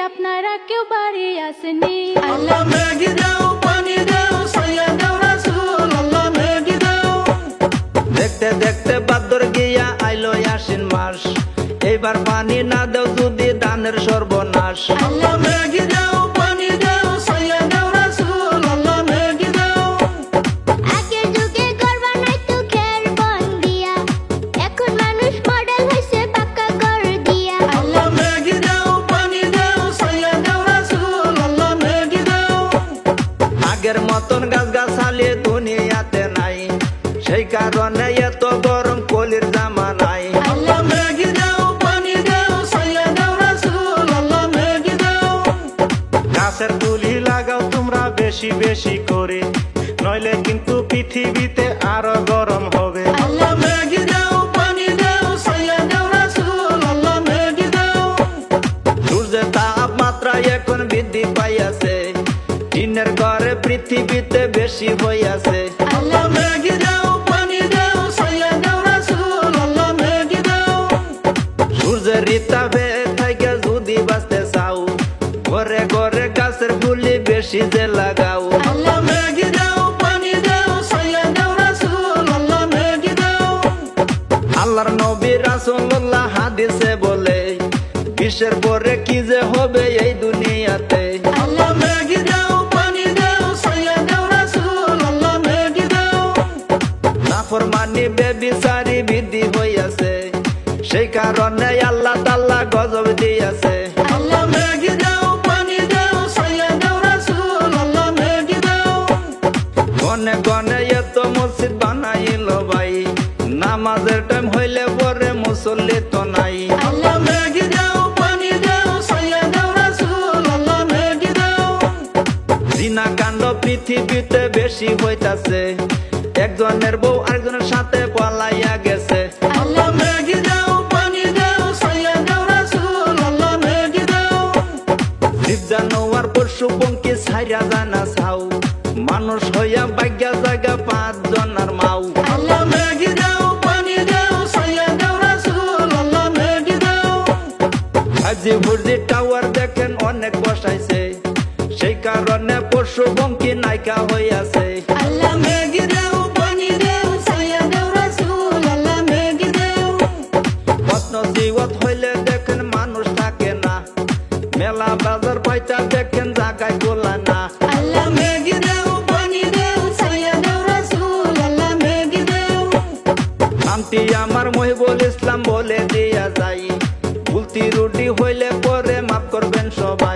আপনারা কেউ বাড়ি আসেনি। আল্লাহ মেঘি দাও, পানি দাও, ছায়া দাও রাসূল, আল্লাহ মেঘি দাও। দেখতে দেখতে ভাদ্র গিয়া আইলো আশ্বিন মাস, এইবার পানি না দাও যদি ধানের সর্বনাশ। আল্লাহ মেঘি দাও, পানি দাও, ছায়া দাও রাসূল, আল্লাহ মেঘি দাও। আগের যুগে ঘর বানাইতো খের বন দিয়া, এখন মানুষ মডেল হইছে পাকা ঘর দিয়া। আল্লাহ মেঘি দাও, পানি দাও, ছায়া দাও রাসূল, আল্লাহ মেঘি দাও। আগের মতন গাছ গাছালি দুনিয়াতে নাই, সেই কারণে এত গরম কলির জামানায়। আল্লাহ মেঘি দাও, পানি দাও, ছায়া দাও রাসূল, আল্লাহ মেঘি দাও। গাছের তুলি লাগাও তোমরা বেশি বেশি করে, নইলে কিন্তু পৃথিবীতে আরো গরম হবে। আল্লাহ মেঘি দাও, পানি দাও, ছায়া দাও রাসূল, আল্লাহ মেঘি দাও। সূর্যের তাপমাত্রা এখন বৃদ্ধি পাইয়াছে, দিনের ঘরে পৃথিবীতে বেশি হইয়াছে। আল্লাহ মেঘি দাও, পানি দাও, ছায়া দাও রাসূল, আল্লাহ মেঘি দাও। সূর্যের তাপে থেকে যদি বাঁচতে চাও, ঘরে ঘরে গাছের গুলি বেশি যে লাগাও। আল্লাহ মেঘি দাও, পানি দাও, ছায়া দাও রাসূল, আল্লাহ মেঘি দাও। আল্লাহর নবী রাসূলুল্লাহ হাদিসে বলে, বিশ্বের পরে কি যে হবে এই দুনিয়াতে। আল্লাহ মেঘি দাও, পানি দাও, ছায়া দাও রাসূল, আল্লাহ মেঘি দাও। নাফরমানি বেবিচারি বৃদ্ধি হইয়াছে, সেই কারণে আল্লাহ তাআলা গজব দিয়াছে। আল্লাহ মেঘি দাও, পানি দাও, ছায়া দাও রাসূল, আল্লাহ মেঘি দাও। গনে গনে এত মসজিদ বানাইল ভাই, নামাজের টাইম হইলে পরে মুসল্লি তো নাই। আল্লাহ মেঘি দাও, পানি দাও, ছায়া দাও রাসূল, আল্লাহ মেঘি দাও। জিনা কাণ্ড পৃথিবীতে বেশি হইতাছে, একজনের বউ আরেকজনের সাথে পলাইয়া গেছে। আল্লাহ মেঘি দাও, পানি দাও, ছায়া দাও রাসূল, আল্লাহ মেঘি দাও। জীব জানোয়ার পশু পঙ্খী ছাইরা জানা ছাও, মানুষ হইয়া ভাগ্যা জায়গা 5 জনের মাও। আল্লাহ মেঘি দাও, পানি দাও, ছায়া দাও রাসূল, আল্লাহ মেঘি দাও। আজি বুর্জি টাওয়ার দেখেন অনেক বসাইছে, সেই কারণে পশু পঙ্খী নায়িকা হইয়াছে। আল্লাহ মেঘি দাও, পানি দাও, ছায়া দাও রাসূল, আল্লাহ মেঘি দাও। প্রশ্ন জীবত হইলে দেখেন মানুষ থাকে না, মেলা বাজার পয়সা দেখেন জায়গায় গোলা না। আল্লাহ মেঘি দাও, পানি দাও, ছায়া দাও রাসূল, আল্লাহ মেঘি দাও। নামটি আমার মহিবুল ইসলাম বলে দিয়া যাই, ভুলতি রুটি হইলে পরে মাফ করবেন সবাই।